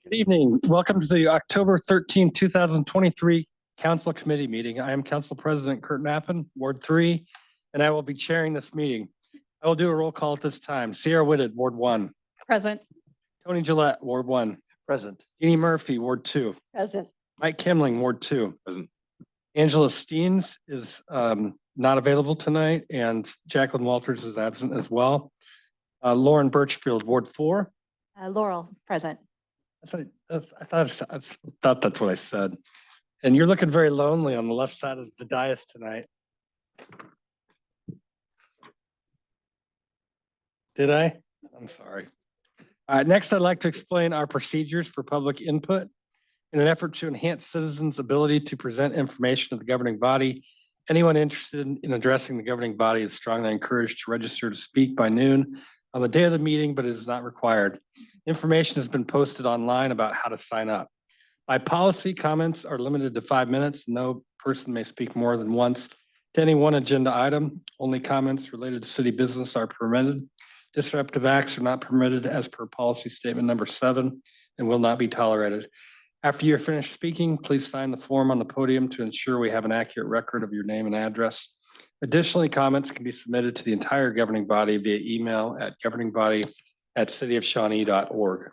Good evening. Welcome to the October 13, 2023 Council Committee meeting. I am Council President Kurt Knappen, Ward 3, and I will be chairing this meeting. I will do a roll call at this time. Sierra Whitted, Ward 1. Present. Tony Gillette, Ward 1. Present. Jeannie Murphy, Ward 2. Present. Mike Kimling, Ward 2. Present. Angela Steens is not available tonight, and Jacqueline Walters is absent as well. Lauren Birchfield, Ward 4. Laurel, present. I thought that's what I said. And you're looking very lonely on the left side of the dais tonight. Did I? I'm sorry. Next, I'd like to explain our procedures for public input. In an effort to enhance citizens' ability to present information to the governing body, anyone interested in addressing the governing body is strongly encouraged to register to speak by noon on the day of the meeting, but it is not required. Information has been posted online about how to sign up. By policy, comments are limited to 5 minutes. No person may speak more than once to any one agenda item. Only comments related to city business are permitted. Disruptive acts are not permitted as per policy statement number 7 and will not be tolerated. After you're finished speaking, please sign the form on the podium to ensure we have an accurate record of your name and address. Additionally, comments can be submitted to the entire governing body via email at governingbody@cityofshawnee.org.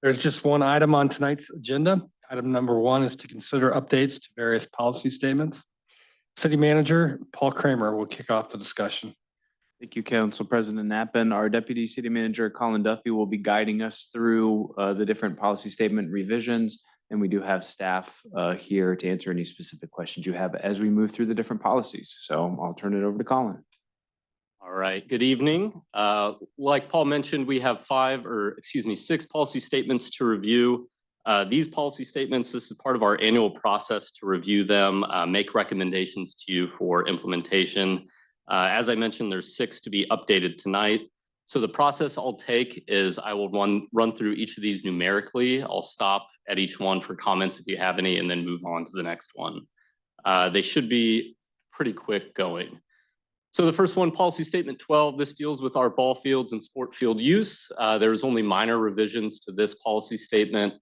There's just one item on tonight's agenda. Item number 1 is to consider updates to various policy statements. City Manager Paul Kramer will kick off the discussion. Thank you, Council President Knappen. Our Deputy City Manager, Colin Duffy, will be guiding us through the different policy statement revisions. And we do have staff here to answer any specific questions you have as we move through the different policies. So I'll turn it over to Colin. All right, good evening. Like Paul mentioned, we have 6 policy statements to review. These policy statements, this is part of our annual process to review them, make recommendations to you for implementation. As I mentioned, there's 6 to be updated tonight. So the process I'll take is I will run through each of these numerically. I'll stop at each one for comments if you have any, and then move on to the next one. They should be pretty quick going. So the first one, policy statement 12, this deals with our ball fields and sport field use. There's only minor revisions to this policy statement,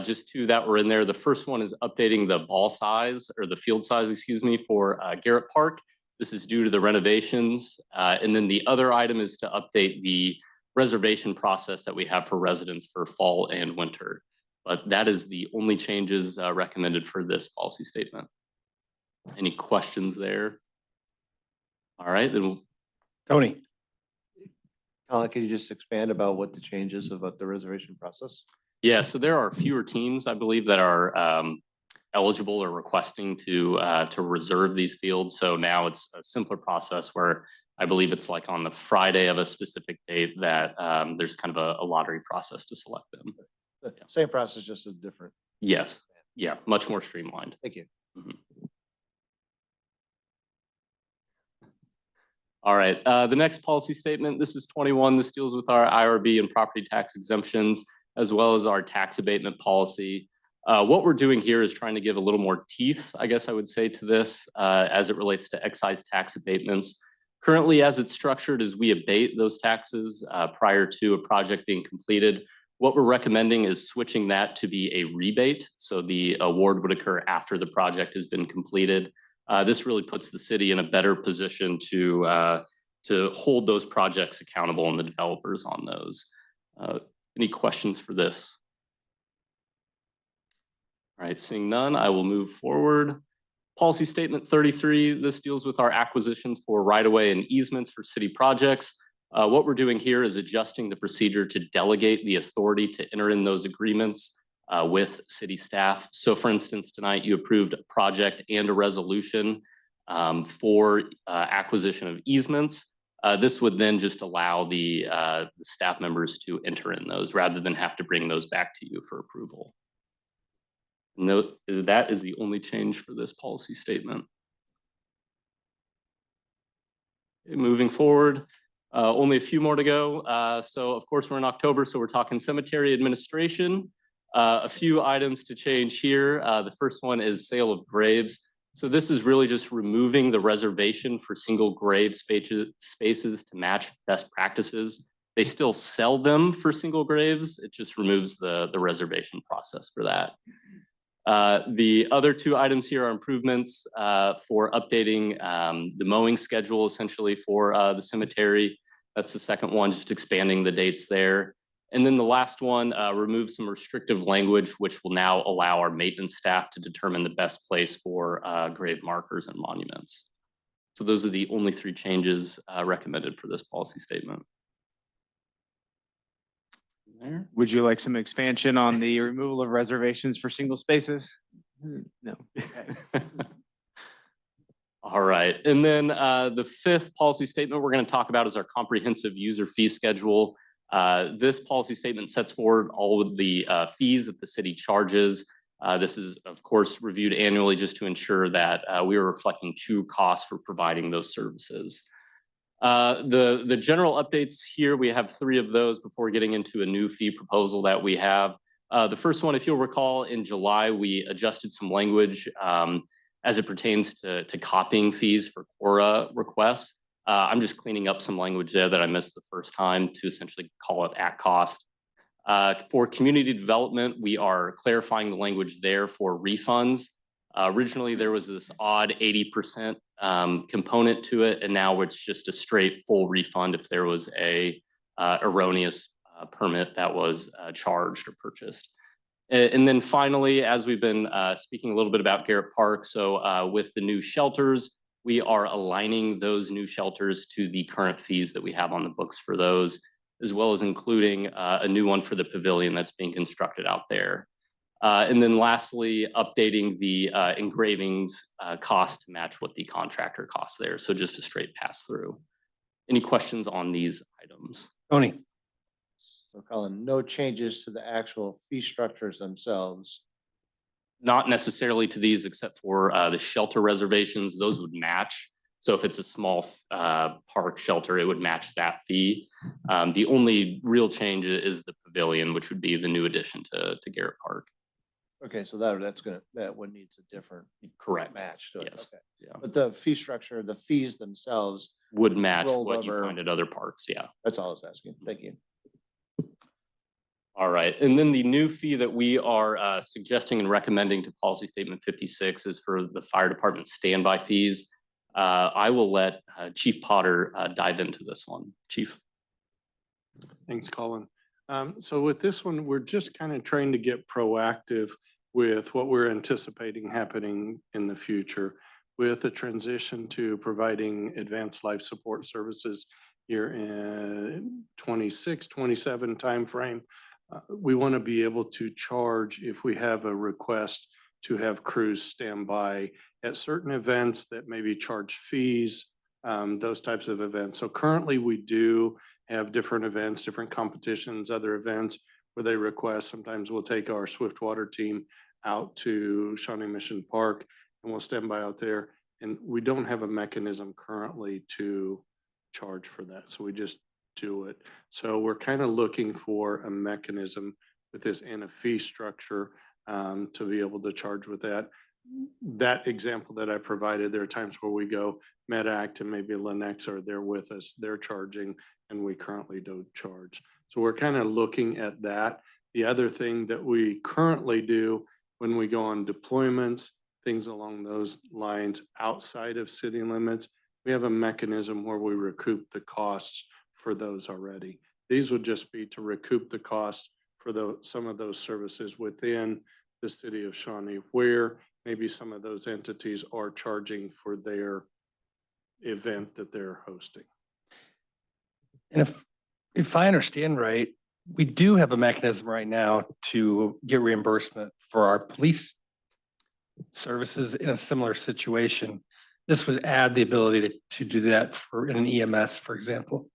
just 2 that were in there. The first one is updating the ball size, or the field size, excuse me, for Garrett Park. This is due to the renovations. And then the other item is to update the reservation process that we have for residents for fall and winter. But that is the only changes recommended for this policy statement. Any questions there? All right, then Tony. Colin, can you just expand about what the changes about the reservation process? Yeah, so there are fewer teams, I believe, that are eligible or requesting to reserve these fields. So now it's a simpler process where I believe it's like on the Friday of a specific date that there's kind of a lottery process to select them. Same process, just a different. Yes. Yeah, much more streamlined. Thank you. Mm-hmm. All right, the next policy statement, this is 21. This deals with our IRB and property tax exemptions, as well as our tax abatement policy. What we're doing here is trying to give a little more teeth, I guess I would say, to this as it relates to excise tax abatements. Currently, as it's structured, is we abate those taxes prior to a project being completed. What we're recommending is switching that to be a rebate. So the award would occur after the project has been completed. This really puts the city in a better position to hold those projects accountable and the developers on those. Any questions for this? All right, seeing none, I will move forward. Policy statement 33, this deals with our acquisitions for right-of-way and easements for city projects. What we're doing here is adjusting the procedure to delegate the authority to enter in those agreements with city staff. So for instance, tonight you approved a project and a resolution for acquisition of easements. This would then just allow the staff members to enter in those rather than have to bring those back to you for approval. Note that is the only change for this policy statement. Okay, moving forward, only a few more to go. So of course we're in October, so we're talking cemetery administration. A few items to change here. The first one is sale of graves. So this is really just removing the reservation for single grave spaces to match best practices They still sell them for single graves. It just removes the reservation process for that. The other two items here are improvements for updating the mowing schedule essentially for the cemetery. That's the second one, just expanding the dates there. And then the last one, remove some restrictive language, which will now allow our maintenance staff to determine the best place for grave markers and monuments. So those are the only three changes recommended for this policy statement. There. Would you like some expansion on the removal of reservations for single spaces? No. All right. And then the fifth policy statement we're going to talk about is our comprehensive user fee schedule. This policy statement sets forward all of the fees that the city charges. This is, of course, reviewed annually just to ensure that we are reflecting true costs for providing those services. The general updates here, we have three of those before getting into a new fee proposal that we have. The first one, if you'll recall, in July, we adjusted some language as it pertains to copying fees for Quora requests. I'm just cleaning up some language there that I missed the first time to essentially call it at cost. For community development, we are clarifying the language there for refunds. Originally, there was this odd 80% component to it, and now it's just a straight full refund if there was a erroneous permit that was charged or purchased. And then finally, as we've been speaking a little bit about Garrett Park, so with the new shelters, we are aligning those new shelters to the current fees that we have on the books for those, as well as including a new one for the pavilion that's being constructed out there. And then lastly, updating the engravings cost to match what the contractor costs there. So just a straight pass through. Any questions on these items? Tony, So Colin, no changes to the actual fee structures themselves. Not necessarily to these, except for the shelter reservations, those would match. So if it's a small park shelter, it would match that fee. The only real change is the pavilion, which would be the new addition to Garrett Park. Okay, so that would need a different Correct. match to it. Yes. Okay. Yeah. But the fee structure, the fees themselves, Would match rolled what you over. find at other parks. Yeah. that's all I was asking. Thank you. All right. And then the new fee that we are suggesting and recommending to policy statement 56 is for the fire department standby fees. I will let Chief Potter dive into this one. Chief. Thanks, Colin. So with this one, we're just kind of trying to get proactive with what we're anticipating happening in the future with a transition to providing advanced life support services here in 26, 27 timeframe. We want to be able to charge if we have a request to have crews stand by at certain events that maybe charge fees, those types of events. So currently we do have different events, different competitions, other events where they request. Sometimes we'll take our Swiftwater team out to Shawnee Mission Park and we'll stand by out there. And we don't have a mechanism currently to charge for that. So we just do it. So we're kind of looking for a mechanism with this and a fee structure to be able to charge with that. That example that I provided, there are times where we go MedAct and maybe Lennox are there with us, they're charging and we currently don't charge. So we're kind of looking at that. The other thing that we currently do when we go on deployments, things along those lines outside of city limits, we have a mechanism where we recoup the costs for those already. These would just be to recoup the cost for some of those services within the city of Shawnee, where maybe some of those entities are charging for their event that they're hosting. and if I understand right, we do have a mechanism right now to get reimbursement for our police services in a similar situation. This would add the ability to do that for in an EMS, for example.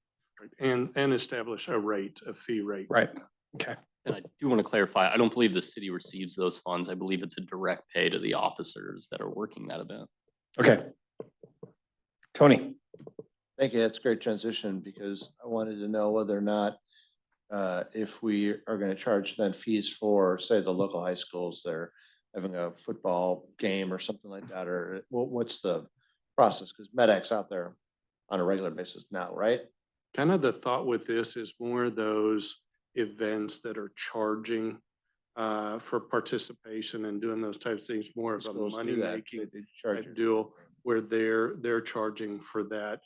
And establish a rate, a fee rate. Right. Okay. And I do want to clarify, I don't believe the city receives those funds. I believe it's a direct pay to the officers that are working that event. Okay. Tony. Thank you. That's a great transition because I wanted to know whether or not if we are going to charge then fees for, say, the local high schools, they're having a football game or something like that, or what's the process? Because MedAc's out there on a regular basis now, right? kind of the thought with this is more of those events that are charging for participation and doing those types of things, more of a Schools do money that. making They charge type you. deal where they're charging for that,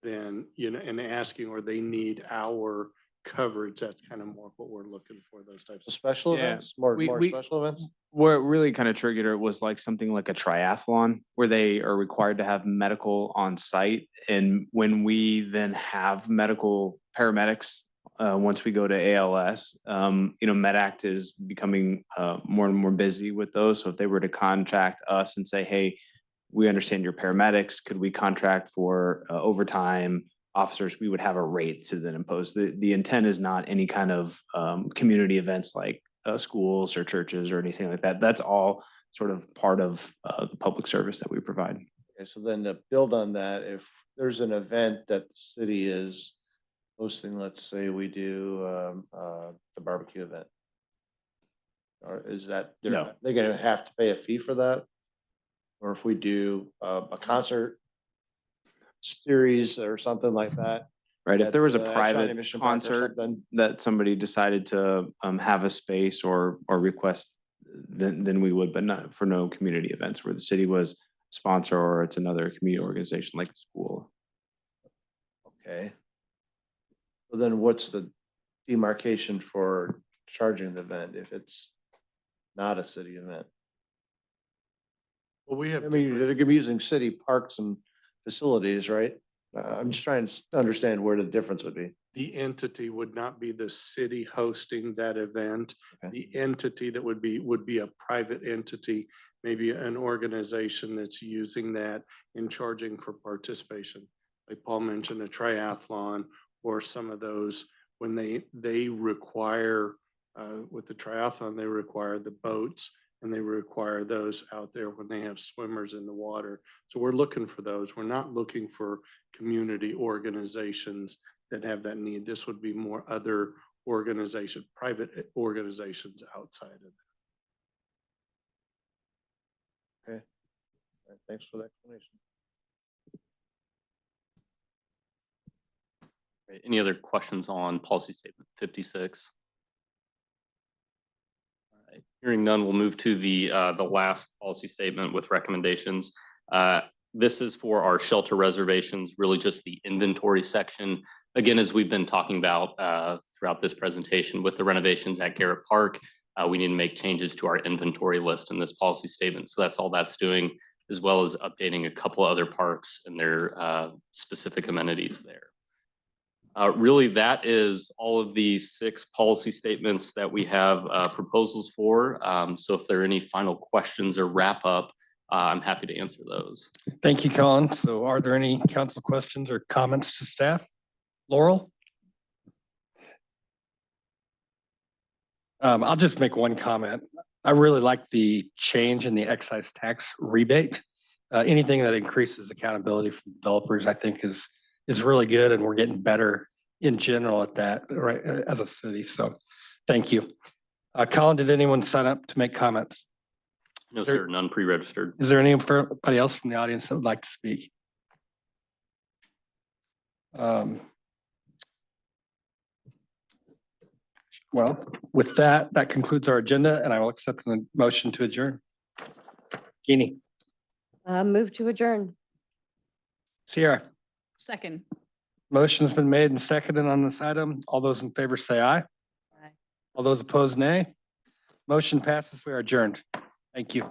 then, you know, and asking, or they need our coverage. That's kind of more what we're looking for, those types So of. special Yeah, events, more we- special events? Where it really kind of triggered it was like something like a triathlon where they are required to have medical on site. And when we then have medical paramedics, once we go to ALS, you know, MedAct is becoming more and more busy with those. So if they were to contact us and say, hey, we understand your paramedics, could we contract for overtime officers? We would have a rate to then impose. The intent is not any kind of community events like schools or churches or anything like that. That's all sort of part of the public service that we provide. Okay, so then to build on that, if there's an event that the city is hosting, let's say we do the barbecue event. Or is that, No. they're gonna have to pay a fee for that? Or if we do a concert series or something like that? Right. If there was a at, Shawnee private Mission Park or concert something? that somebody decided to have a space or request, then we would, but not for no community events where the city was sponsor or it's another community organization like a school. Okay. Well, then what's the demarcation for charging the event if it's not a city event? Well, we have. I mean, different- they're gonna be using city parks and facilities, right? I'm just trying to understand where the difference would be. The entity would not be the city hosting that event. Okay. The entity that would be a private entity, maybe an organization that's using that and charging for participation. Like Paul mentioned, a triathlon or some of those, when they require, with the triathlon, they require the boats and they require those out there when they have swimmers in the water. So we're looking for those. We're not looking for community organizations that have that need. This would be more other organization, private organizations outside of that. All right, thanks for the explanation. Right, any other questions on policy statement 56? All right, hearing none, we'll move to the last policy statement with recommendations. This is for our shelter reservations, really just the inventory section. Again, as we've been talking about throughout this presentation with the renovations at Garrett Park, we need to make changes to our inventory list in this policy statement. So that's all that's doing, as well as updating a couple other parks and their specific amenities there. Really, that is all of the 6 policy statements that we have proposals for. So if there are any final questions or wrap up, I'm happy to answer those. Thank you, Colin. So are there any council questions or comments to staff? Laurel? I'll just make one comment. I really like the change in the excise tax rebate. Anything that increases accountability for developers, I think is really good, and we're getting better in general at that, right, as a city. So thank you. Colin, did anyone sign up to make comments? No, sir, none pre-registered. Is there anybody else from the audience that would like to speak? Well, with that concludes our agenda, and I will accept the motion to adjourn. Jeannie, Move to adjourn. Sierra, Second. motion's been made and seconded on this item. All those in favor say aye. Aye. All those opposed, nay. Motion passes. We are adjourned. Thank you.